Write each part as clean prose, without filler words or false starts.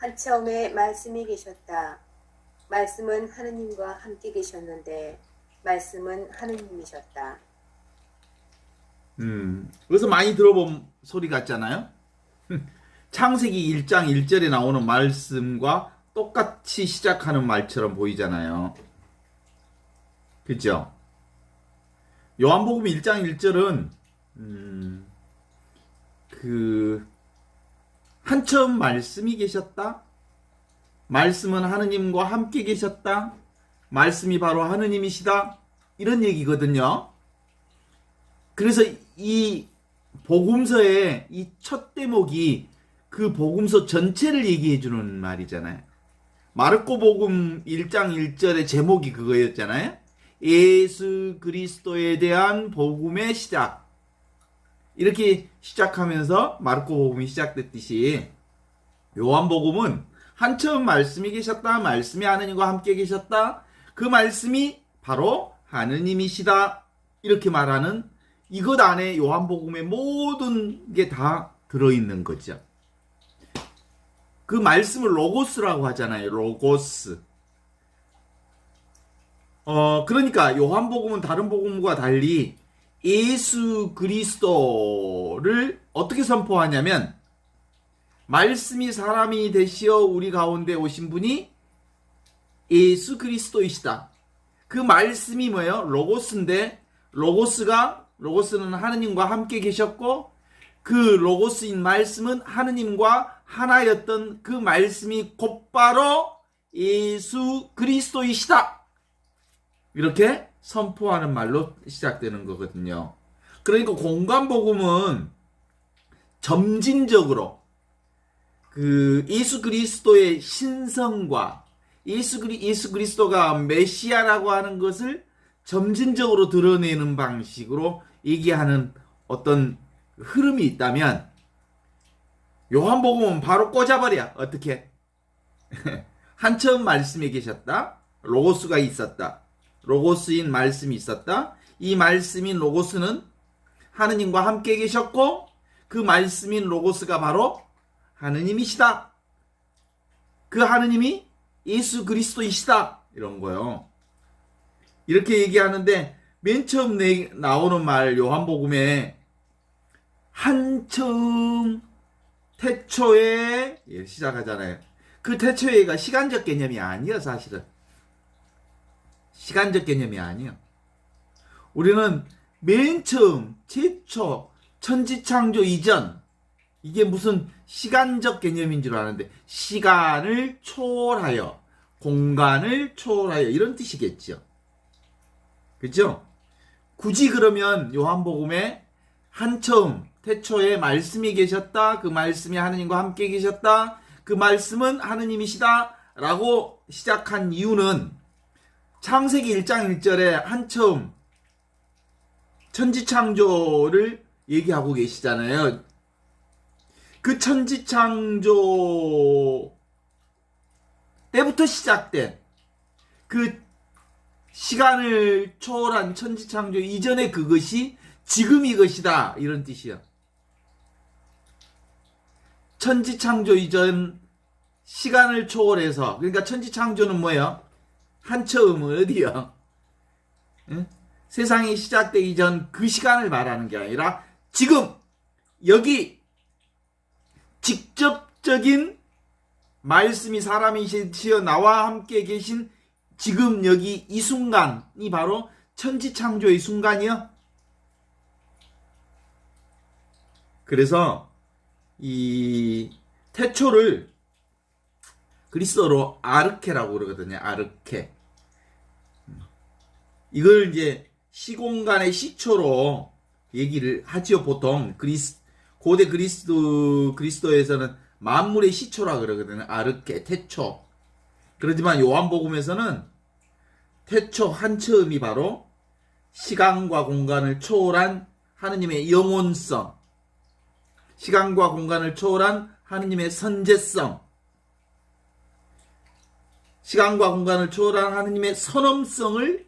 한처음에 말씀이 계셨다. 말씀은 하느님과 함께 계셨는데 말씀은 하느님이셨다. 그래서 많이 들어본 소리 같잖아요. 창세기 1장 1절에 나오는 말씀과 똑같이 시작하는 말처럼 보이잖아요. 그죠? 요한복음 1장 1절은 한처음 말씀이 계셨다. 말씀은 하느님과 함께 계셨다. 말씀이 바로 하느님이시다. 이런 얘기거든요. 그래서 이 복음서의 이 첫 대목이 그 복음서 전체를 얘기해 주는 말이잖아요. 마르코 복음 1장 1절의 제목이 그거였잖아요. 예수 그리스도에 대한 복음의 시작. 이렇게 시작하면서 마르코 복음이 시작됐듯이 요한복음은 한처음 말씀이 계셨다. 말씀이 하느님과 함께 계셨다. 그 말씀이 바로 하느님이시다. 이렇게 말하는 이것 안에 요한복음의 모든 게 다 들어있는 거죠. 그 말씀을 로고스라고 하잖아요. 로고스. 그러니까 요한복음은 다른 복음과 달리 예수 그리스도를 어떻게 선포하냐면 말씀이 사람이 되시어 우리 가운데 오신 분이 예수 그리스도이시다. 그 말씀이 뭐예요? 로고스인데 로고스는 하느님과 함께 계셨고 그 로고스인 말씀은 하느님과 하나였던 그 말씀이 곧바로 예수 그리스도이시다. 이렇게 선포하는 말로 시작되는 거거든요. 그러니까 공간복음은 점진적으로 그 예수 그리스도의 신성과 예수 그리스도가 메시아라고 하는 것을 점진적으로 드러내는 방식으로 얘기하는 어떤 흐름이 있다면 요한복음은 바로 꽂아버려. 어떻게? 한처음 말씀에 계셨다. 로고스가 있었다. 로고스인 말씀이 있었다. 이 말씀인 로고스는 하느님과 함께 계셨고 그 말씀인 로고스가 바로 하느님이시다. 그 하느님이 예수 그리스도이시다. 이런 거요. 이렇게 얘기하는데 맨 처음 나오는 말 요한복음에 한처음 태초에 시작하잖아요. 그 태초에가 시간적 개념이 아니에요. 사실은 시간적 개념이 아니에요. 우리는 맨 처음 최초 천지창조 이전 이게 무슨 시간적 개념인 줄 아는데 시간을 초월하여 공간을 초월하여 이런 뜻이겠죠. 그렇죠? 굳이 그러면 요한복음에 한처음 태초에 말씀이 계셨다. 그 말씀이 하느님과 함께 계셨다. 그 말씀은 하느님이시다. 라고 시작한 이유는 창세기 1장 1절에 한처음 천지창조를 얘기하고 계시잖아요. 그 천지창조 때부터 시작된 그 시간을 초월한 천지창조 이전의 그것이 지금 이것이다. 이런 뜻이요. 천지창조 이전 시간을 초월해서 그러니까 천지창조는 뭐예요? 한처음은 어디요? 응? 세상이 시작되기 전 그 시간을 말하는 게 아니라 지금 여기 직접적인 말씀이 사람이 되어 나와 함께 계신 지금 여기 이 순간이 바로 천지창조의 순간이요. 그래서 이 태초를 그리스어로 아르케라고 그러거든요. 아르케. 이걸 이제 시공간의 시초로 얘기를 하지요. 보통 고대 그리스도에서는 만물의 시초라 그러거든요. 아르케, 태초. 그렇지만 요한복음에서는 태초 한처음이 바로 시간과 공간을 초월한 하느님의 영원성, 시간과 공간을 초월한 하느님의 선제성, 시간과 공간을 초월한 하느님의 선엄성을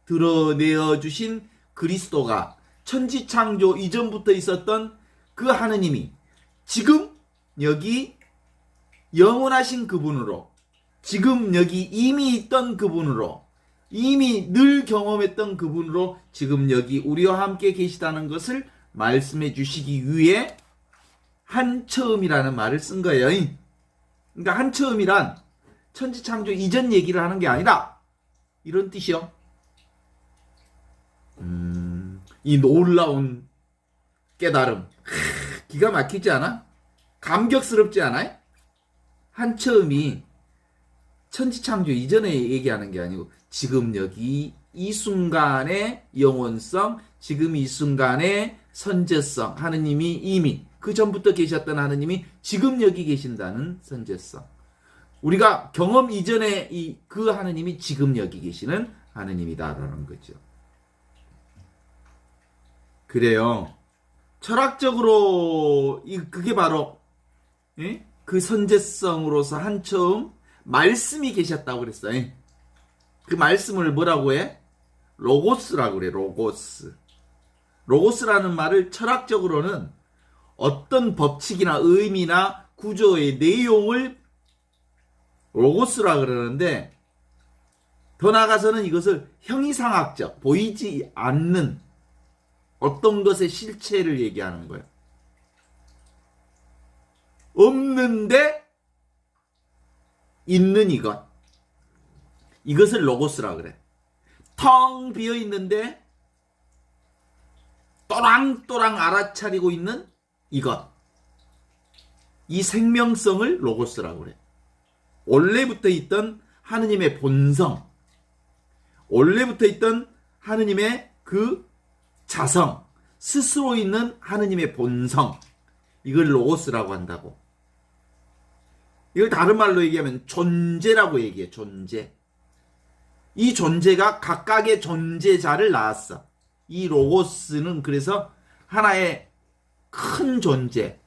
드러내어 주신 그리스도가 천지창조 이전부터 있었던 그 하느님이 지금 여기 영원하신 그분으로, 지금 여기 이미 있던 그분으로, 이미 늘 경험했던 그분으로 지금 여기 우리와 함께 계시다는 것을 말씀해 주시기 위해 한처음이라는 말을 쓴 거예요. 그러니까 한처음이란 천지창조 이전 얘기를 하는 게 아니라 이런 뜻이요. 이 놀라운 깨달음, 기가 막히지 않아? 감격스럽지 않아요? 한처음이 천지창조 이전에 얘기하는 게 아니고 지금 여기 이 순간의 영원성, 지금 이 순간의 선제성, 하느님이 이미 그 전부터 계셨던 하느님이 지금 여기 계신다는 선제성. 우리가 경험 이전에 그 하느님이 지금 여기 계시는 하느님이다라는 거죠. 그래요. 철학적으로 그게 바로 그 선제성으로서 한처음 말씀이 계셨다고 그랬어요. 그 말씀을 뭐라고 해? 로고스라고 그래. 로고스. 로고스라는 말을 철학적으로는 어떤 법칙이나 의미나 구조의 내용을 로고스라 그러는데, 더 나아가서는 이것을 형이상학적, 보이지 않는 어떤 것의 실체를 얘기하는 거예요. 없는데 있는 이것, 이것을 로고스라 그래. 텅 비어 있는데 또랑또랑 알아차리고 있는 이것, 이 생명성을 로고스라고 그래. 원래부터 있던 하느님의 본성, 원래부터 있던 하느님의 그 자성, 스스로 있는 하느님의 본성, 이걸 로고스라고 한다고. 이걸 다른 말로 얘기하면 존재라고 얘기해. 존재. 이 존재가 각각의 존재자를 낳았어. 이 로고스는 그래서 하나의 큰 존재,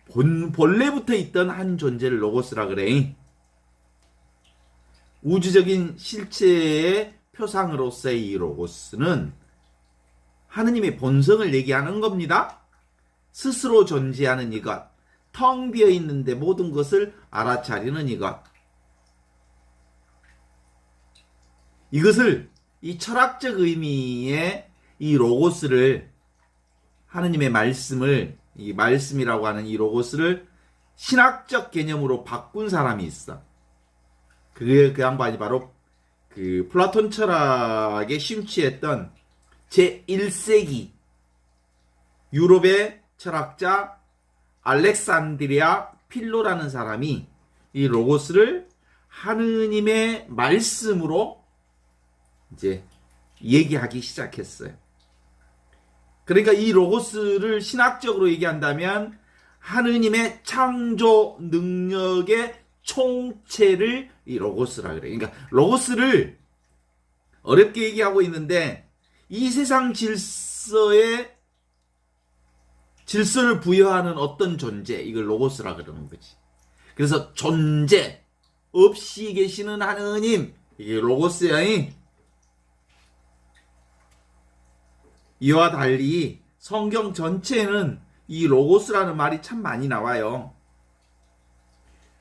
본래부터 있던 한 존재를 로고스라 그래. 우주적인 실체의 표상으로서의 이 로고스는 하느님의 본성을 얘기하는 겁니다. 스스로 존재하는 이것, 텅 비어 있는데 모든 것을 알아차리는 이것. 이것을, 이 철학적 의미의 이 로고스를, 하느님의 말씀을, 이 말씀이라고 하는 이 로고스를 신학적 개념으로 바꾼 사람이 있어. 그 양반이 바로 그 플라톤 철학에 심취했던 제1세기 유럽의 철학자 알렉산드리아 필로라는 사람이 이 로고스를 하느님의 말씀으로 이제 얘기하기 시작했어요. 그러니까 이 로고스를 신학적으로 얘기한다면 하느님의 창조 능력의 총체를 이 로고스라 그래. 그러니까 로고스를 어렵게 얘기하고 있는데 이 세상 질서에 질서를 부여하는 어떤 존재, 이걸 로고스라 그러는 거지. 그래서 존재 없이 계시는 하느님, 이게 로고스야. 이와 달리 성경 전체에는 이 로고스라는 말이 참 많이 나와요.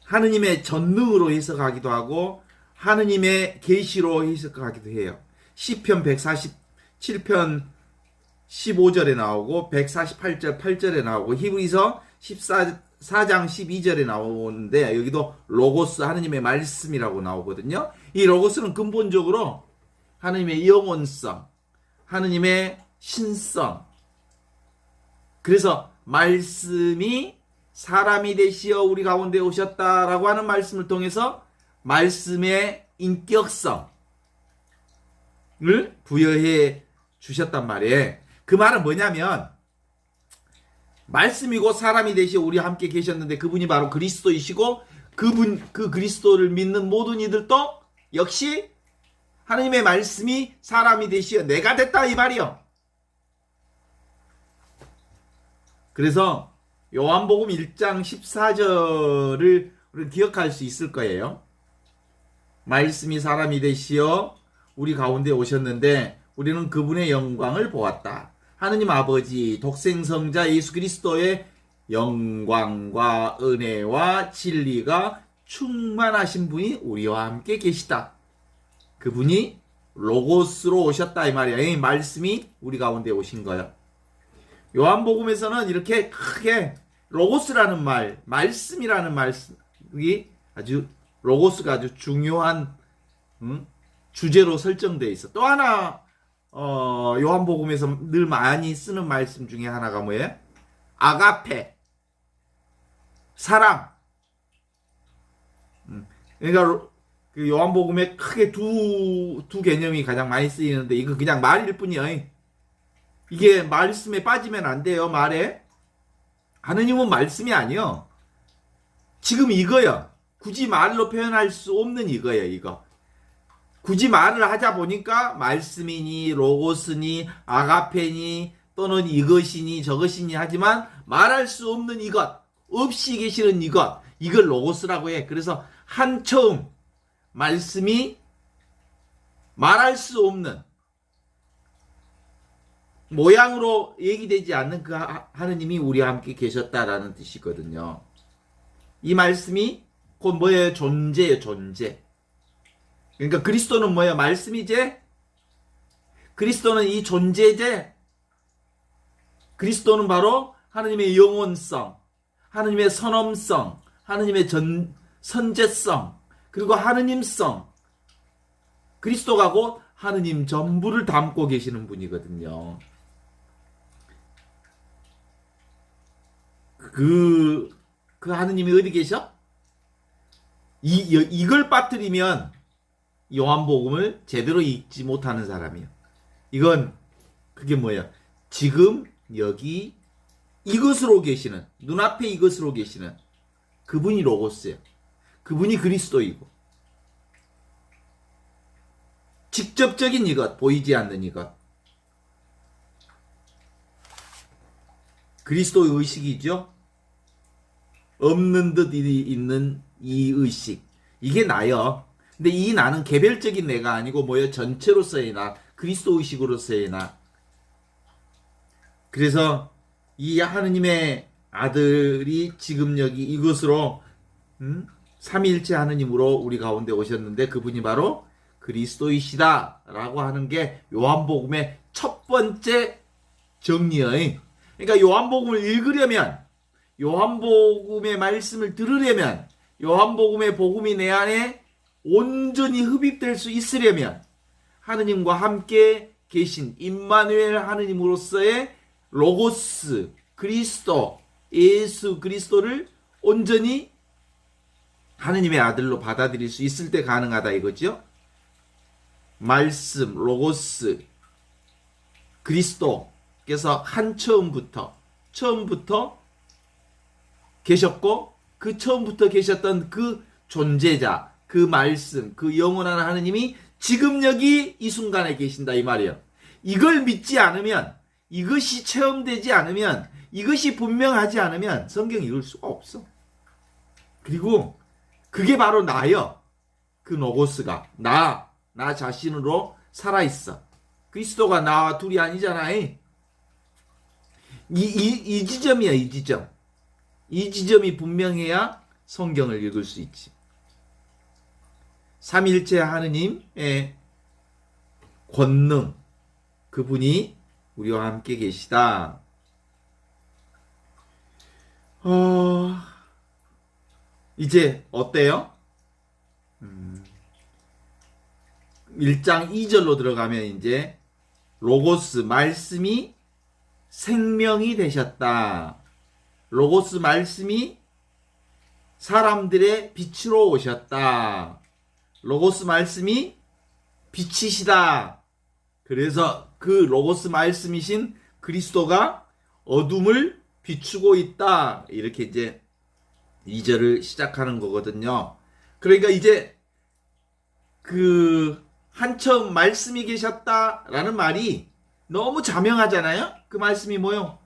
하느님의 전능으로 해석하기도 하고 하느님의 계시로 해석하기도 해요. 시편 147편 15절에 나오고 148절 8절에 나오고 히브리서 14장 12절에 나오는데 여기도 로고스, 하느님의 말씀이라고 나오거든요. 이 로고스는 근본적으로 하느님의 영원성, 하느님의 신성, 그래서 말씀이 사람이 되시어 우리 가운데 오셨다라고 하는 말씀을 통해서 말씀의 인격성을 부여해 주셨단 말이에요. 그 말은 뭐냐면 말씀이고 사람이 되시어 우리 함께 계셨는데 그분이 바로 그리스도이시고 그 그리스도를 믿는 모든 이들도 역시 하나님의 말씀이 사람이 되시어 내가 됐다 이 말이요. 그래서 요한복음 1장 14절을 우리 기억할 수 있을 거예요. 말씀이 사람이 되시어 우리 가운데 오셨는데 우리는 그분의 영광을 보았다. 하느님 아버지 독생성자 예수 그리스도의 영광과 은혜와 진리가 충만하신 분이 우리와 함께 계시다. 그분이 로고스로 오셨다 이 말이야. 이 말씀이 우리 가운데 오신 거야. 요한복음에서는 이렇게 크게 로고스라는 말, 말씀이라는 말씀이 아주 로고스가 아주 중요한 주제로 설정되어 있어. 또 하나 요한복음에서 늘 많이 쓰는 말씀 중에 하나가 뭐예요? 아가페, 사랑. 그러니까 그 요한복음에 크게 두 개념이 가장 많이 쓰이는데 이거 그냥 말일 뿐이야. 이게 말씀에 빠지면 안 돼요. 말에. 하느님은 말씀이 아니요. 지금 이거야. 굳이 말로 표현할 수 없는 이거야. 이거. 굳이 말을 하자 보니까 말씀이니 로고스니 아가페니 또는 이것이니 저것이니 하지만 말할 수 없는 이것, 없이 계시는 이것, 이걸 로고스라고 해. 그래서 한처음 말씀이 말할 수 없는 모양으로 얘기되지 않는 그 하느님이 우리와 함께 계셨다라는 뜻이거든요. 이 말씀이 곧 뭐예요? 존재예요, 존재. 그러니까 그리스도는 뭐예요? 말씀이제? 그리스도는 이 존재제? 그리스도는 바로 하느님의 영원성, 하느님의 선엄성, 하느님의 선제성, 그리고 하느님성. 그리스도가 곧 하느님 전부를 담고 계시는 분이거든요. 그 하느님이 어디 계셔? 이걸 빠뜨리면 요한복음을 제대로 읽지 못하는 사람이에요. 이건 그게 뭐야? 지금 여기 이것으로 계시는, 눈앞에 이것으로 계시는 그분이 로고스예요. 그분이 그리스도이고 직접적인 이것, 보이지 않는 이것. 그리스도의 의식이죠. 없는 듯 있는 이 의식. 이게 나요. 근데 이 나는 개별적인 내가 아니고 뭐예요? 전체로서의 나, 그리스도 의식으로서의 나. 그래서 이 하느님의 아들이 지금 여기 이것으로 삼위일체 하느님으로 우리 가운데 오셨는데 그분이 바로 그리스도이시다라고 하는 게 요한복음의 첫 번째 정리예요. 그러니까 요한복음을 읽으려면, 요한복음의 말씀을 들으려면, 요한복음의 복음이 내 안에 온전히 흡입될 수 있으려면 하느님과 함께 계신 임마누엘 하느님으로서의 로고스, 그리스도, 예수 그리스도를 온전히 하느님의 아들로 받아들일 수 있을 때 가능하다 이거죠. 말씀, 로고스, 그리스도께서 처음부터 계셨고 그 처음부터 계셨던 그 존재자, 그 말씀, 그 영원한 하느님이 지금 여기 이 순간에 계신다 이 말이에요. 이걸 믿지 않으면, 이것이 체험되지 않으면, 이것이 분명하지 않으면 성경 읽을 수가 없어. 그리고 그게 바로 나요. 그 로고스가 나 자신으로 살아있어. 그리스도가 나와 둘이 아니잖아. 이 지점이야, 이 지점. 이 지점이 분명해야 성경을 읽을 수 있지. 삼일체 하느님의 권능, 그분이 우리와 함께 계시다. 이제 어때요? 1장 2절로 들어가면 이제 로고스 말씀이 생명이 되셨다. 로고스 말씀이 사람들의 빛으로 오셨다. 로고스 말씀이 빛이시다. 그래서 그 로고스 말씀이신 그리스도가 어둠을 비추고 있다. 이렇게 이제 2절을 시작하는 거거든요. 그러니까 이제 그 한처음 말씀이 계셨다라는 말이 너무 자명하잖아요. 그 말씀이 뭐요?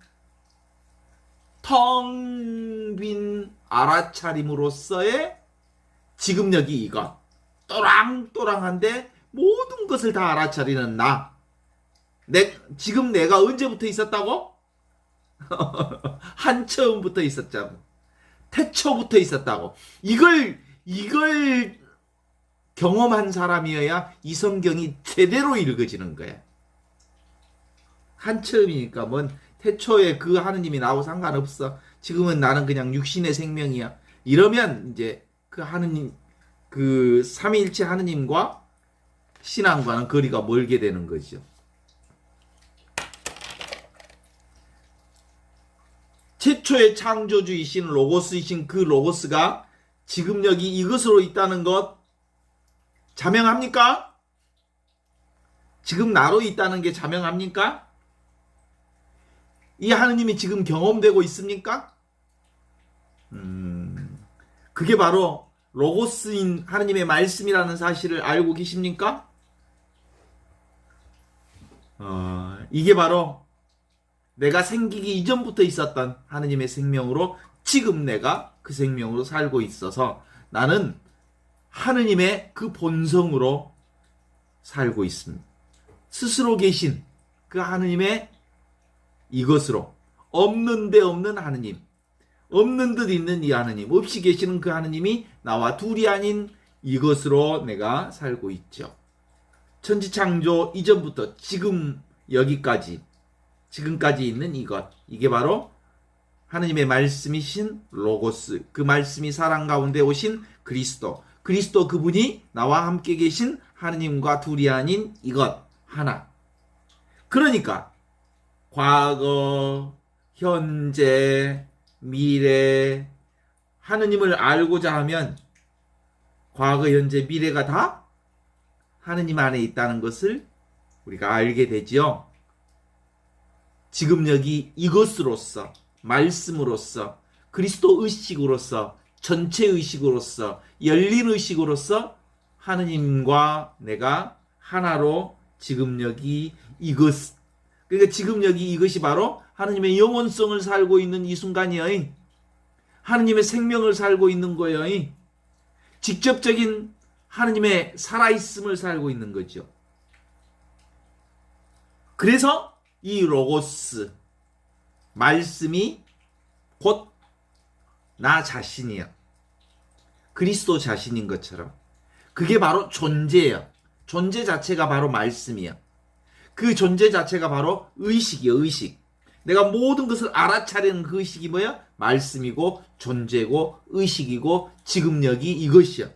텅 빈 알아차림으로서의 지금 여기 이것. 또랑또랑한데 모든 것을 다 알아차리는 나. 지금 내가 언제부터 있었다고? 한처음부터 있었자고. 태초부터 있었다고. 이걸 경험한 사람이어야 이 성경이 제대로 읽어지는 거야. 한처음이니까 뭔 태초에 그 하느님이 나하고 상관없어. 지금은 나는 그냥 육신의 생명이야. 이러면 이제 그 하느님, 그 삼위일체 하느님과 신앙과는 거리가 멀게 되는 거죠. 최초의 창조주이신 로고스이신 그 로고스가 지금 여기 이것으로 있다는 것 자명합니까? 지금 나로 있다는 게 자명합니까? 이 하느님이 지금 경험되고 있습니까? 그게 바로 로고스인 하느님의 말씀이라는 사실을 알고 계십니까? 이게 바로 내가 생기기 이전부터 있었던 하느님의 생명으로 지금 내가 그 생명으로 살고 있어서 나는 하느님의 그 본성으로 살고 있습니다. 스스로 계신 그 하느님의 이것으로 없는 데 없는 하느님, 없는 듯 있는 이 하느님, 없이 계시는 그 하느님이 나와 둘이 아닌 이것으로 내가 살고 있죠. 천지창조 이전부터 지금 여기까지 지금까지 있는 이것, 이게 바로 하느님의 말씀이신 로고스, 그 말씀이 사랑 가운데 오신 그리스도 그분이 나와 함께 계신 하느님과 둘이 아닌 이것 하나. 그러니까 과거, 현재, 미래, 하느님을 알고자 하면 과거, 현재, 미래가 다 하느님 안에 있다는 것을 우리가 알게 되지요. 지금 여기 이것으로서, 말씀으로서, 그리스도 의식으로서, 전체 의식으로서, 열린 의식으로서 하느님과 내가 하나로 지금 여기 이것, 그러니까 지금 여기 이것이 바로 하느님의 영원성을 살고 있는 이 순간이요. 하느님의 생명을 살고 있는 거예요. 직접적인 하느님의 살아있음을 살고 있는 거죠. 그래서 이 로고스, 말씀이 곧 나 자신이야. 그리스도 자신인 것처럼. 그게 바로 존재예요. 존재 자체가 바로 말씀이야. 그 존재 자체가 바로 의식이야, 의식. 내가 모든 것을 알아차리는 그 의식이 뭐야? 말씀이고, 존재고, 의식이고, 지금 여기 이것이야.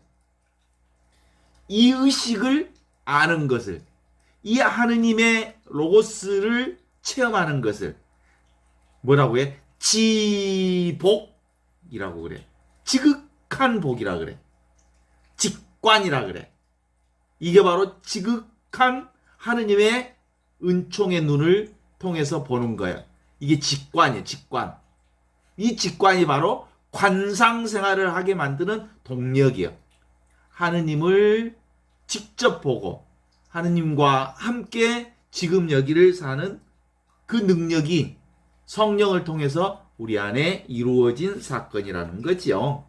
이 의식을 아는 것을, 이 하느님의 로고스를 체험하는 것을 뭐라고 해? 지복이라고 그래. 지극한 복이라 그래. 직관이라 그래. 이게 바로 지극한 하느님의 은총의 눈을 통해서 보는 거야. 이게 직관이에요, 직관. 이 직관이 바로 관상 생활을 하게 만드는 동력이에요. 하느님을 직접 보고 하느님과 함께 지금 여기를 사는 그 능력이 성령을 통해서 우리 안에 이루어진 사건이라는 거지요.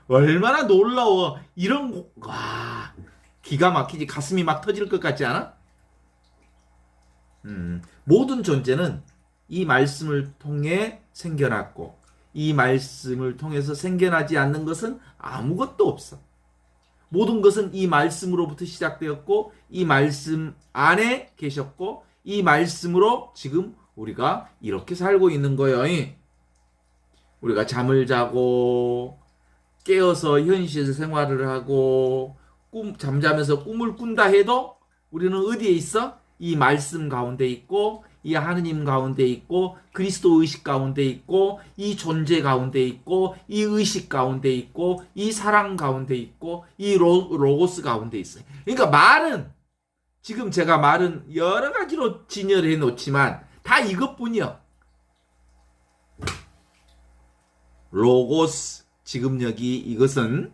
얼마나 놀라워. 이런 와, 기가 막히지. 가슴이 막 터질 것 같지 않아? 모든 존재는 이 말씀을 통해 생겨났고 이 말씀을 통해서 생겨나지 않는 것은 아무것도 없어. 모든 것은 이 말씀으로부터 시작되었고 이 말씀 안에 계셨고 이 말씀으로 지금 우리가 이렇게 살고 있는 거예요. 우리가 잠을 자고 깨어서 현실 생활을 하고 잠자면서 꿈을 꾼다 해도 우리는 어디에 있어? 이 말씀 가운데 있고 이 하느님 가운데 있고 그리스도 의식 가운데 있고 이 존재 가운데 있고 이 의식 가운데 있고 이 사랑 가운데 있고 이 로고스 가운데 있어요. 그러니까 말은 지금 제가 말은 여러 가지로 진열해 놓지만 다 이것뿐이요. 로고스 지금 여기 이것은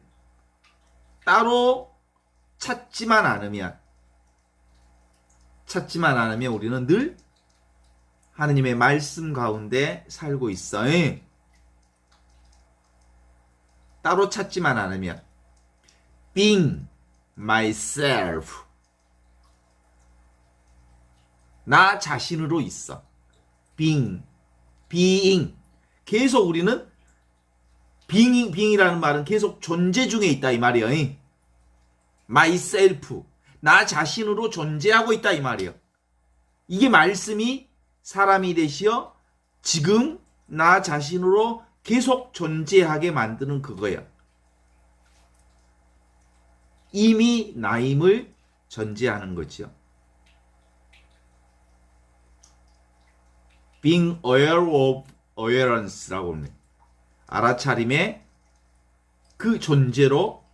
따로 찾지만 않으면 우리는 늘 하느님의 말씀 가운데 살고 있어요. 따로 찾지만 않으면 being myself 나 자신으로 있어. being being. 계속 우리는 being이라는 말은 계속 존재 중에 있다 이 말이에요. myself. 나 자신으로 존재하고 있다 이 말이에요. 이게 말씀이 사람이 되시어 지금 나 자신으로 계속 존재하게 만드는 그거예요. 이미 나임을 전제하는 거죠. being aware of awarence라고 합니다. 알아차림의 그 존재로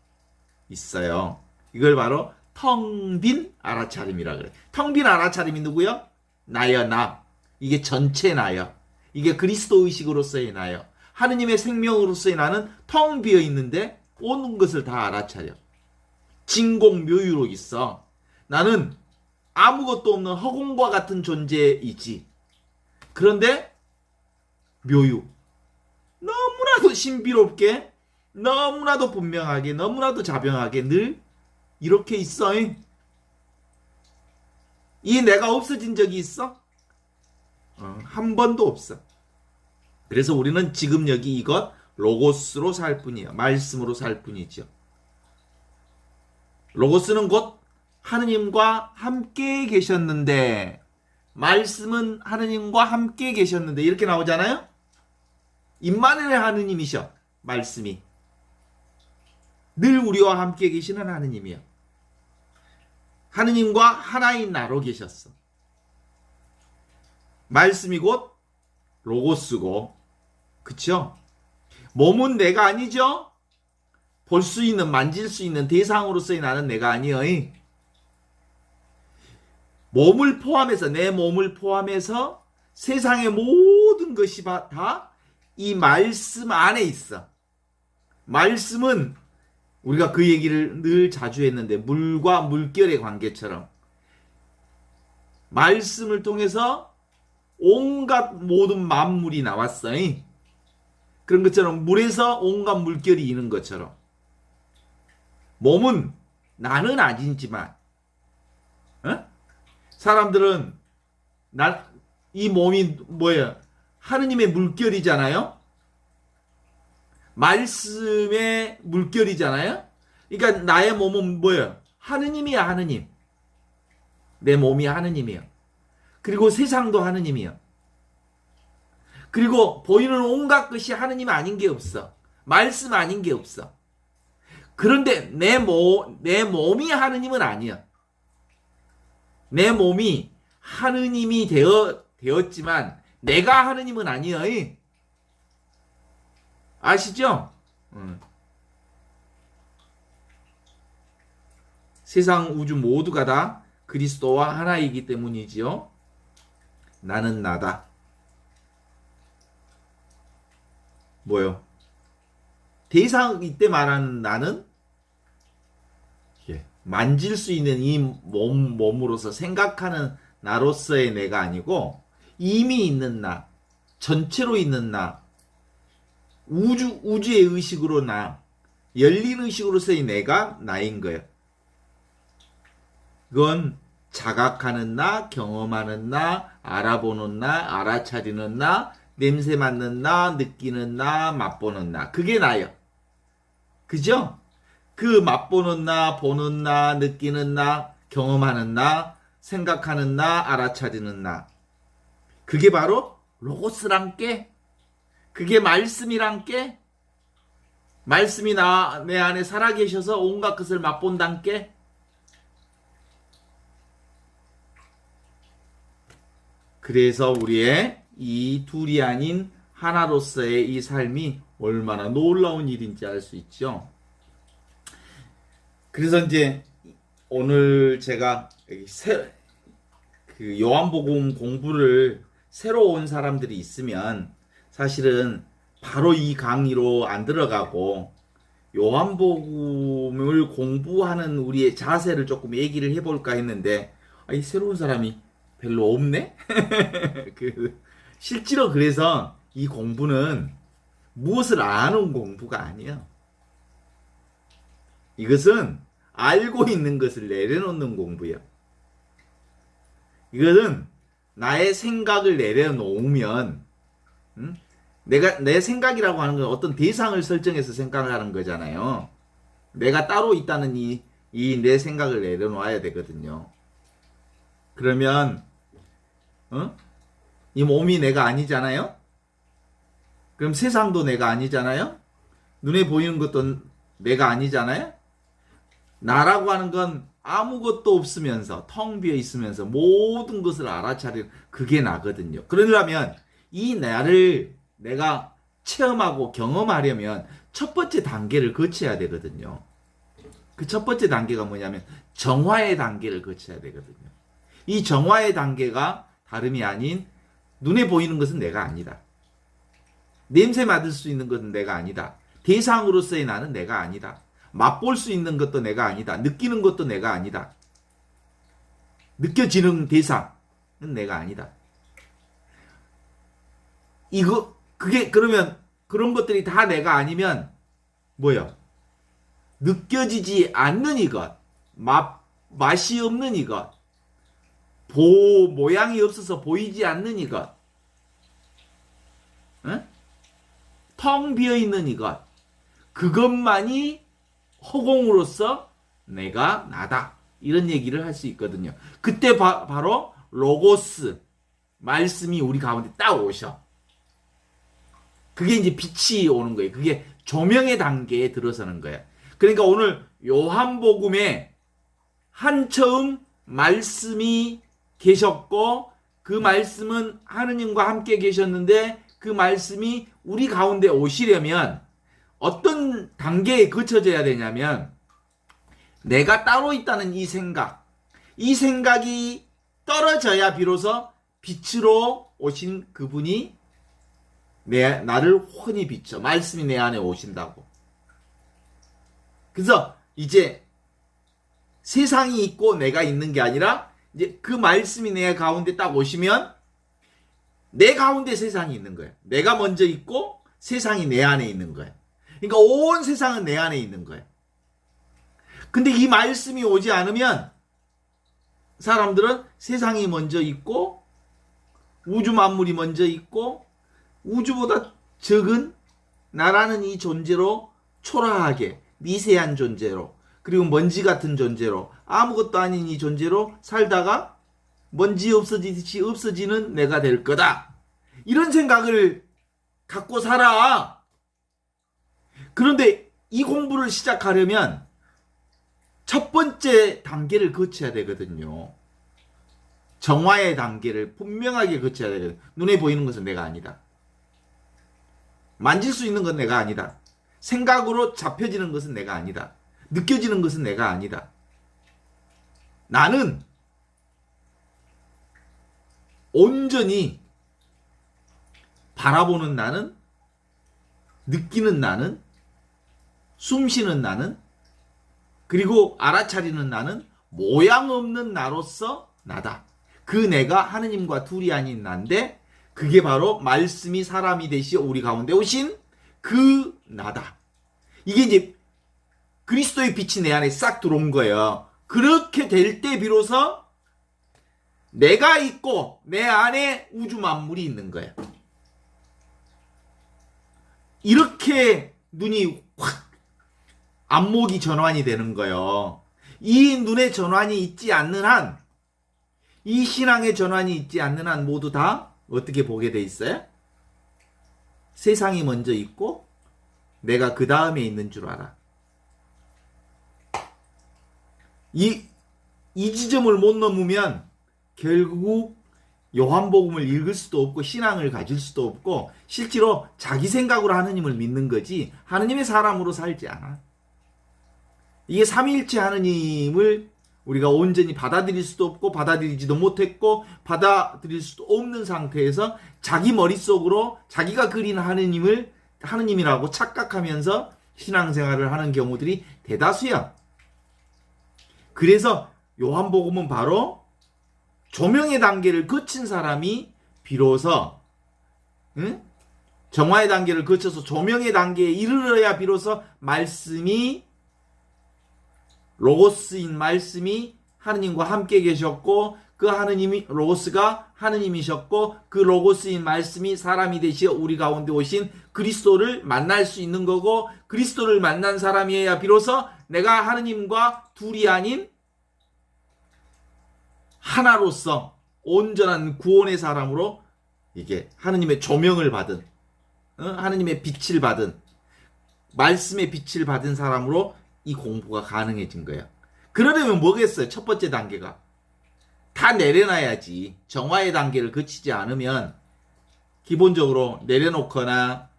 있어요. 이걸 바로 텅 빈 알아차림이라 그래. 텅 빈 알아차림이 누구요? 나야 나. 이게 전체 나야. 이게 그리스도 의식으로서의 나야. 하느님의 생명으로서의 나는 텅 비어 있는데 온 것을 다 알아차려. 진공묘유로 있어. 나는 아무것도 없는 허공과 같은 존재이지. 그런데 묘유. 너무나도 신비롭게, 너무나도 분명하게, 너무나도 자병하게 늘 이렇게 있어. 이 내가 없어진 적이 있어? 한 번도 없어. 그래서 우리는 지금 여기 이것 로고스로 살 뿐이에요. 말씀으로 살 뿐이죠. 로고스는 곧 하느님과 함께 계셨는데, 말씀은 하느님과 함께 계셨는데 이렇게 나오잖아요. 임마누엘 하느님이셔. 말씀이 늘 우리와 함께 계시는 하느님이요. 하느님과 하나인 나로 계셨어. 말씀이 곧 로고스고, 그쵸? 몸은 내가 아니죠? 볼 수 있는, 만질 수 있는 대상으로서의 나는 내가 아니여. 몸을 포함해서, 내 몸을 포함해서 세상의 모든 것이 다 이 말씀 안에 있어. 말씀은 우리가 그 얘기를 늘 자주 했는데, 물과 물결의 관계처럼 말씀을 통해서 온갖 모든 만물이 나왔어. 그런 것처럼 물에서 온갖 물결이 있는 것처럼 몸은 나는 아니지만, 사람들은 이 몸이 뭐야? 하느님의 물결이잖아요. 말씀의 물결이잖아요. 그러니까 나의 몸은 뭐야? 하느님이야, 하느님. 내 몸이 하느님이야. 그리고 세상도 하느님이야. 그리고 보이는 온갖 것이 하느님 아닌 게 없어. 말씀 아닌 게 없어. 그런데 내 몸이 하느님은 아니야. 내 몸이 하느님이 되었지만 내가 하느님은 아니야. 아시죠? 세상 우주 모두가 다 그리스도와 하나이기 때문이지요. 나는 나다. 뭐요? 대상 이때 말하는 나는 만질 수 있는 이 몸으로서 생각하는 나로서의 내가 아니고 이미 있는 나, 전체로 있는 나, 우주의 의식으로 나, 열린 의식으로서의 내가 나인 거예요. 그건 자각하는 나, 경험하는 나, 알아보는 나, 알아차리는 나, 냄새 맡는 나, 느끼는 나, 맛보는 나. 그게 나예요. 그죠? 그 맛보는 나, 보는 나, 느끼는 나, 경험하는 나, 생각하는 나, 알아차리는 나. 그게 바로 로고스란 게, 그게 말씀이란 게, 말씀이 내 안에 살아계셔서 온갖 것을 맛본단 게, 그래서 우리의 이 둘이 아닌 하나로서의 이 삶이 얼마나 놀라운 일인지 알 수 있죠. 그래서 이제 오늘 제가 그 요한복음 공부를 새로 온 사람들이 있으면 사실은 바로 이 강의로 안 들어가고 요한복음을 공부하는 우리의 자세를 조금 얘기를 해볼까 했는데, 이 새로운 사람이 별로 없네? 실제로 그래서 이 공부는 무엇을 아는 공부가 아니에요. 이것은 알고 있는 것을 내려놓는 공부예요. 이것은 나의 생각을 내려놓으면, 응? 내 생각이라고 하는 건 어떤 대상을 설정해서 생각을 하는 거잖아요. 내가 따로 있다는 이 내 생각을 내려놓아야 되거든요. 그러면 이 몸이 내가 아니잖아요. 그럼 세상도 내가 아니잖아요. 눈에 보이는 것도 내가 아니잖아요. 나라고 하는 건 아무것도 없으면서 텅 비어 있으면서 모든 것을 알아차리는 그게 나거든요. 그러려면 이 나를 내가 체험하고 경험하려면 첫 번째 단계를 거쳐야 되거든요. 그 첫 번째 단계가 뭐냐면 정화의 단계를 거쳐야 되거든요. 이 정화의 단계가 다름이 아닌 눈에 보이는 것은 내가 아니다. 냄새 맡을 수 있는 것은 내가 아니다. 대상으로서의 나는 내가 아니다. 맛볼 수 있는 것도 내가 아니다. 느끼는 것도 내가 아니다. 느껴지는 대상은 내가 아니다. 그러면 그런 것들이 다 내가 아니면 뭐요? 느껴지지 않는 이것, 맛이 없는 이것, 모양이 없어서 보이지 않는 이것, 응? 텅 비어 있는 이것, 그것만이 허공으로서 내가 나다. 이런 얘기를 할 수 있거든요. 그때 바로 로고스, 말씀이 우리 가운데 딱 오셔. 그게 이제 빛이 오는 거예요. 그게 조명의 단계에 들어서는 거예요. 그러니까 오늘 요한복음에 한처음 말씀이 계셨고 그 말씀은 하느님과 함께 계셨는데 그 말씀이 우리 가운데 오시려면 어떤 단계에 거쳐져야 되냐면 내가 따로 있다는 이 생각이 떨어져야 비로소 빛으로 오신 그분이 나를 훤히 비춰 말씀이 내 안에 오신다고. 그래서 이제 세상이 있고 내가 있는 게 아니라 이제 그 말씀이 내 가운데 딱 오시면 내 가운데 세상이 있는 거예요. 내가 먼저 있고 세상이 내 안에 있는 거예요. 그러니까 온 세상은 내 안에 있는 거예요. 근데 이 말씀이 오지 않으면 사람들은 세상이 먼저 있고 우주 만물이 먼저 있고 우주보다 적은 나라는 이 존재로 초라하게 미세한 존재로 그리고 먼지 같은 존재로 아무것도 아닌 이 존재로 살다가 먼지 없어지듯이 없어지는 내가 될 거다. 이런 생각을 갖고 살아. 그런데 이 공부를 시작하려면 첫 번째 단계를 거쳐야 되거든요. 정화의 단계를 분명하게 거쳐야 되거든요. 눈에 보이는 것은 내가 아니다. 만질 수 있는 건 내가 아니다. 생각으로 잡혀지는 것은 내가 아니다. 느껴지는 것은 내가 아니다. 나는 온전히 바라보는 나는, 느끼는 나는, 숨쉬는 나는, 그리고 알아차리는 나는 모양 없는 나로서 나다. 그 내가 하느님과 둘이 아닌 나인데 그게 바로 말씀이 사람이 되시어 우리 가운데 오신 그 나다. 이게 이제 그리스도의 빛이 내 안에 싹 들어온 거예요. 그렇게 될 때 비로소 내가 있고 내 안에 우주 만물이 있는 거예요. 이렇게 눈이 확 안목이 전환이 되는 거예요. 이 눈의 전환이 있지 않는 한, 이 신앙의 전환이 있지 않는 한 모두 다 어떻게 보게 돼 있어요? 세상이 먼저 있고 내가 그 다음에 있는 줄 알아. 이 지점을 못 넘으면 결국 요한복음을 읽을 수도 없고 신앙을 가질 수도 없고 실제로 자기 생각으로 하느님을 믿는 거지 하느님의 사람으로 살지 않아. 이게 삼위일체 하느님을 우리가 온전히 받아들일 수도 없고 받아들이지도 못했고 받아들일 수도 없는 상태에서 자기 머릿속으로 자기가 그린 하느님을 하느님이라고 착각하면서 신앙생활을 하는 경우들이 대다수야. 그래서 요한복음은 바로 조명의 단계를 거친 사람이 비로소 정화의 단계를 거쳐서 조명의 단계에 이르러야 비로소 말씀이 로고스인 말씀이 하느님과 함께 계셨고 그 하느님이 로고스가 하느님이셨고 그 로고스인 말씀이 사람이 되시어 우리 가운데 오신 그리스도를 만날 수 있는 거고 그리스도를 만난 사람이어야 비로소 내가 하느님과 둘이 아닌 하나로서 온전한 구원의 사람으로 이게 하느님의 조명을 받은 하느님의 빛을 받은 말씀의 빛을 받은 사람으로 이 공부가 가능해진 거예요. 그러려면 뭐겠어요? 첫 번째 단계가 다 내려놔야지. 정화의 단계를 거치지 않으면 기본적으로 내려놓거나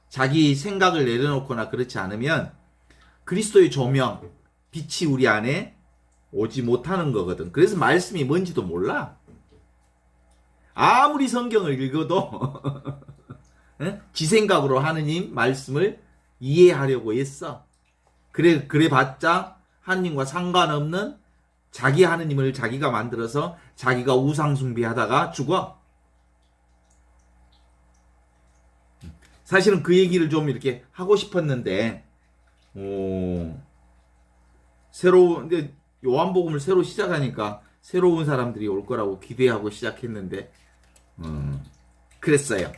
자기 생각을 내려놓거나 그렇지 않으면 그리스도의 조명, 빛이 우리 안에 오지 못하는 거거든. 그래서 말씀이 뭔지도 몰라. 아무리 성경을 읽어도 지 생각으로 하느님 말씀을 이해하려고 했어. 그래 봤자 하느님과 상관없는 자기 하느님을 자기가 만들어서 자기가 우상 숭배하다가 죽어. 사실은 그 얘기를 좀 이렇게 하고 싶었는데 이제 요한복음을 새로 시작하니까 새로운 사람들이 올 거라고 기대하고 시작했는데 그랬어요.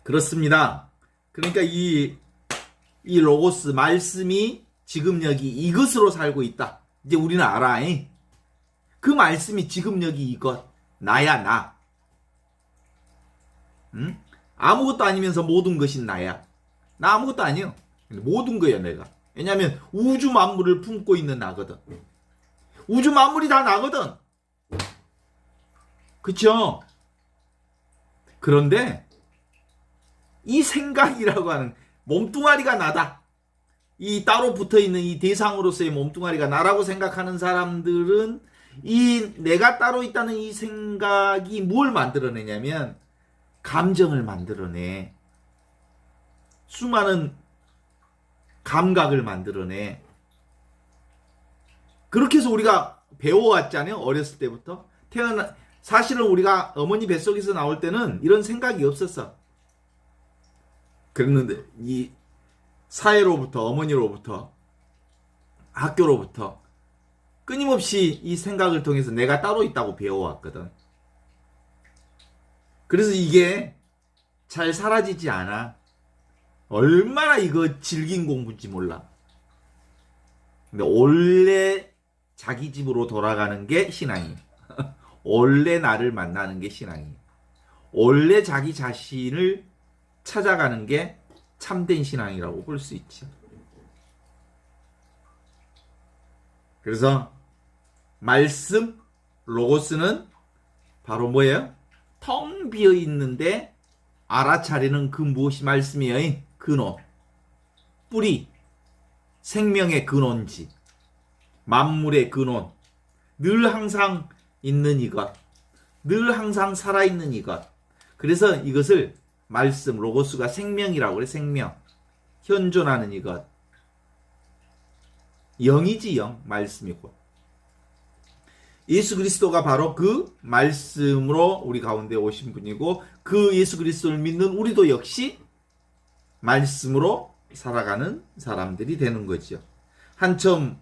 그렇습니다. 그러니까 이 로고스 말씀이 지금 여기 이것으로 살고 있다. 이제 우리는 알아. 그 말씀이 지금 여기 이것 나야 나. 응? 아무것도 아니면서 모든 것이 나야. 나 아무것도 아니요. 모든 거야 내가. 왜냐하면 우주 만물을 품고 있는 나거든. 우주 만물이 다 나거든. 그쵸? 그런데 이 생각이라고 하는 몸뚱아리가 나다. 이 따로 붙어있는 이 대상으로서의 몸뚱아리가 나라고 생각하는 사람들은 이 내가 따로 있다는 이 생각이 뭘 만들어내냐면 감정을 만들어내. 수많은 감각을 만들어내. 그렇게 해서 우리가 배워왔잖아요. 어렸을 때부터. 사실은 우리가 어머니 뱃속에서 나올 때는 이런 생각이 없었어. 그랬는데 이 사회로부터 어머니로부터 학교로부터 끊임없이 이 생각을 통해서 내가 따로 있다고 배워왔거든. 그래서 이게 잘 사라지지 않아. 얼마나 이거 질긴 공부인지 몰라. 근데 원래 자기 집으로 돌아가는 게 신앙이에요. 원래 나를 만나는 게 신앙이에요. 원래 자기 자신을 찾아가는 게 참된 신앙이라고 볼 수 있죠. 그래서 말씀, 로고스는 바로 뭐예요? 텅 비어 있는데 알아차리는 그 무엇이 말씀이에요? 근원, 뿌리, 생명의 근원지, 만물의 근원, 늘 항상 있는 이것, 늘 항상 살아있는 이것. 그래서 이것을 말씀, 로고스가 생명이라고 그래. 생명, 현존하는 이것. 영이지 영, 말씀이고. 예수 그리스도가 바로 그 말씀으로 우리 가운데 오신 분이고 그 예수 그리스도를 믿는 우리도 역시 말씀으로 살아가는 사람들이 되는 거죠. 한참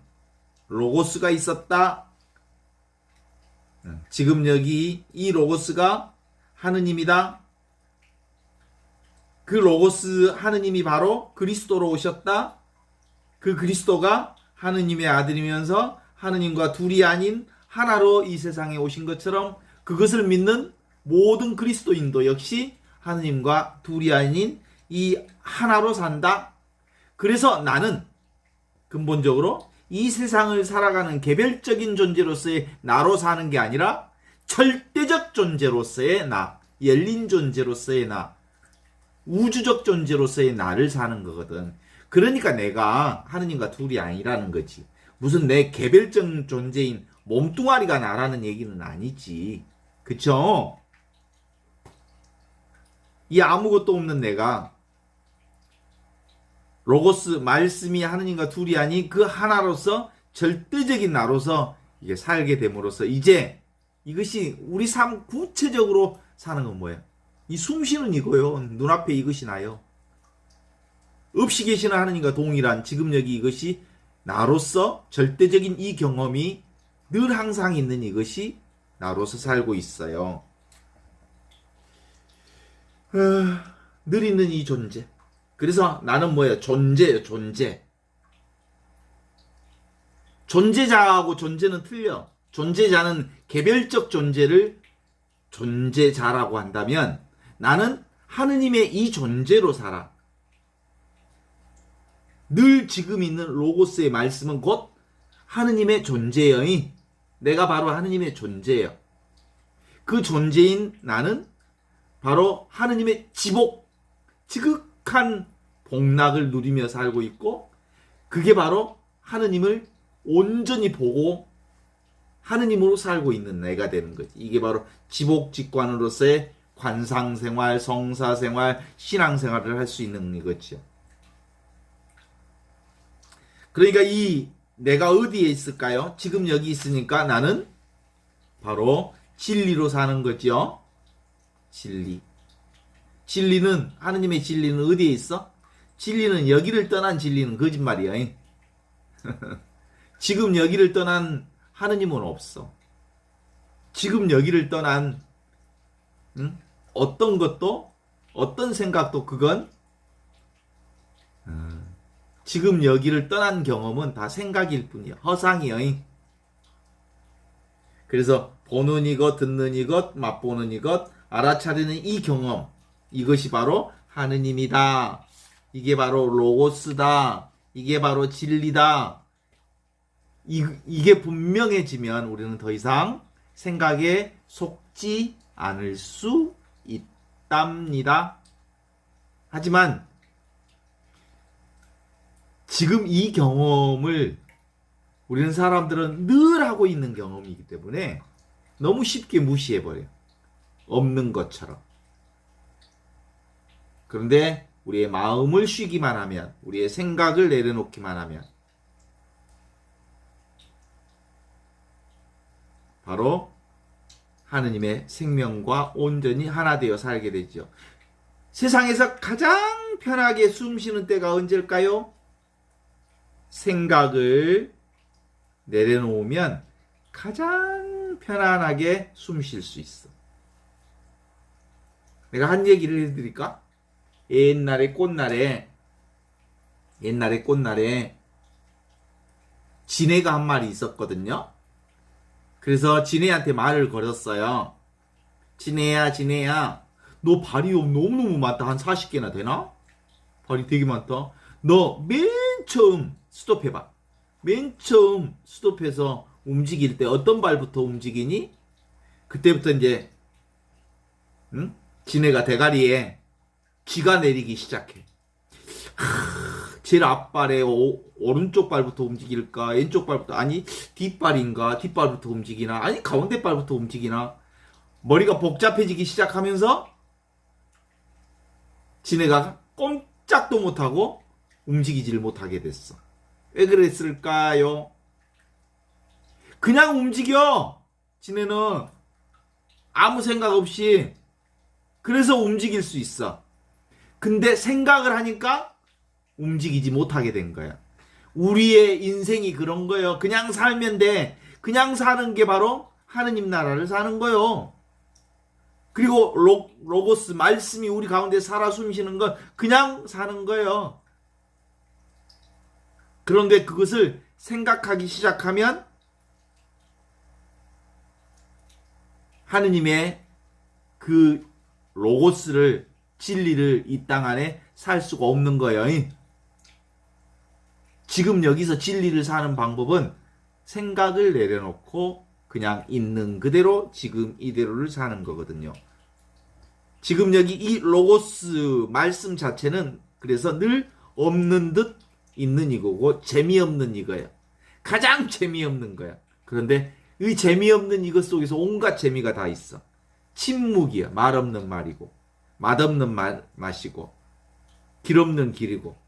로고스가 있었다. 지금 여기 이 로고스가 하느님이다. 그 로고스 하느님이 바로 그리스도로 오셨다. 그 그리스도가 하느님의 아들이면서 하느님과 둘이 아닌 하나로 이 세상에 오신 것처럼 그것을 믿는 모든 그리스도인도 역시 하느님과 둘이 아닌 이 하나로 산다. 그래서 나는 근본적으로 이 세상을 살아가는 개별적인 존재로서의 나로 사는 게 아니라 절대적 존재로서의 나, 열린 존재로서의 나, 우주적 존재로서의 나를 사는 거거든. 그러니까 내가 하느님과 둘이 아니라는 거지. 무슨 내 개별적 존재인 몸뚱아리가 나라는 얘기는 아니지. 그쵸? 이 아무것도 없는 내가 로고스 말씀이 하느님과 둘이 아닌 그 하나로서 절대적인 나로서 이게 살게 됨으로써 이제 이것이 우리 삶 구체적으로 사는 건 뭐예요? 이 숨쉬는 이거요. 눈앞에 이것이 나요. 없이 계시는 하느님과 동일한 지금 여기 이것이 나로서 절대적인 이 경험이 늘 항상 있는 이것이 나로서 살고 있어요. 늘 있는 이 존재. 그래서 나는 뭐예요? 존재예요, 존재. 존재자하고 존재는 틀려. 존재자는 개별적 존재를 존재자라고 한다면 나는 하느님의 이 존재로 살아. 늘 지금 있는 로고스의 말씀은 곧 하느님의 존재예요. 내가 바로 하느님의 존재예요. 그 존재인 나는 바로 하느님의 지극한 복락을 누리며 살고 있고, 그게 바로 하느님을 온전히 보고 하느님으로 살고 있는 내가 되는 거지. 이게 바로 지복직관으로서의 관상생활, 성사생활, 신앙생활을 할 수 있는 이거죠. 그러니까 이 내가 어디에 있을까요? 지금 여기 있으니까 나는 바로 진리로 사는 거죠. 진리. 진리는, 하느님의 진리는 어디에 있어? 진리는 여기를 떠난 진리는 거짓말이야. 지금 여기를 떠난 하느님은 없어. 지금 여기를 떠난 어떤 것도, 어떤 생각도 그건 지금 여기를 떠난 경험은 다 생각일 뿐이야. 허상이야. 그래서 보는 이것, 듣는 이것, 맛보는 이것, 알아차리는 이 경험, 이것이 바로 하느님이다. 이게 바로 로고스다. 이게 바로 진리다. 이게 분명해지면 우리는 더 이상 생각에 속지 않을 수 있답니다. 하지만 지금 이 경험을 우리는 사람들은 늘 하고 있는 경험이기 때문에 너무 쉽게 무시해버려요. 없는 것처럼. 그런데 우리의 마음을 쉬기만 하면, 우리의 생각을 내려놓기만 하면 바로 하느님의 생명과 온전히 하나 되어 살게 되죠. 세상에서 가장 편하게 숨 쉬는 때가 언제일까요? 생각을 내려놓으면 가장 편안하게 숨 쉴 수 있어. 내가 한 얘기를 해드릴까? 옛날에 꽃날에 지네가 한 마리 있었거든요. 그래서 지네한테 말을 걸었어요. 지네야, 너 발이 너무너무 많다. 한 40개나 되나? 발이 되게 많다. 너 맨 처음 스톱해봐. 맨 처음 스톱해서 움직일 때 어떤 발부터 움직이니? 그때부터 이제 지네가 대가리에 쥐가 내리기 시작해. 제일 앞발에 오른쪽 발부터 움직일까? 왼쪽 발부터, 아니 뒷발인가? 뒷발부터 움직이나? 아니 가운데 발부터 움직이나? 머리가 복잡해지기 시작하면서 지네가 꼼짝도 못하고 움직이지를 못하게 됐어. 왜 그랬을까요? 그냥 움직여. 지네는 아무 생각 없이. 그래서 움직일 수 있어. 근데 생각을 하니까 움직이지 못하게 된 거야. 우리의 인생이 그런 거예요. 그냥 살면 돼. 그냥 사는 게 바로 하느님 나라를 사는 거예요. 그리고 로고스 말씀이 우리 가운데 살아 숨쉬는 건 그냥 사는 거예요. 그런데 그것을 생각하기 시작하면 하느님의 그 로고스를, 진리를 이 땅 안에 살 수가 없는 거예요. 지금 여기서 진리를 사는 방법은 생각을 내려놓고 그냥 있는 그대로 지금 이대로를 사는 거거든요. 지금 여기 이 로고스 말씀 자체는 그래서 늘 없는 듯 있는 이거고 재미없는 이거예요. 가장 재미없는 거야. 그런데 이 재미없는 이것 속에서 온갖 재미가 다 있어. 침묵이야. 말 없는 말이고, 맛없는 맛이고, 길 없는 길이고.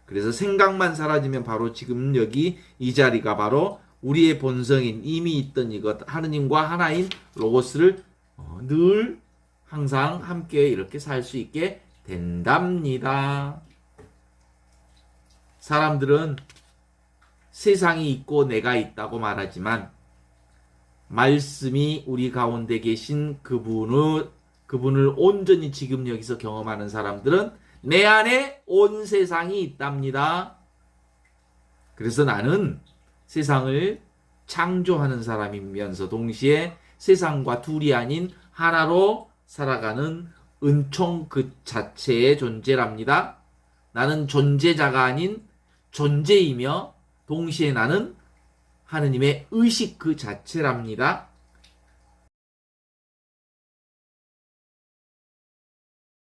그래서 생각만 사라지면 바로 지금 여기 이 자리가 바로 우리의 본성인 이미 있던 이것, 하느님과 하나인 로고스를 늘 항상 함께 이렇게 살 수 있게 된답니다. 사람들은 세상이 있고 내가 있다고 말하지만 말씀이 우리 가운데 계신 그분을 온전히 지금 여기서 경험하는 사람들은 내 안에 온 세상이 있답니다. 그래서 나는 세상을 창조하는 사람이면서 동시에 세상과 둘이 아닌 하나로 살아가는 은총 그 자체의 존재랍니다. 나는 존재자가 아닌 존재이며 동시에 나는 하느님의 의식 그 자체랍니다.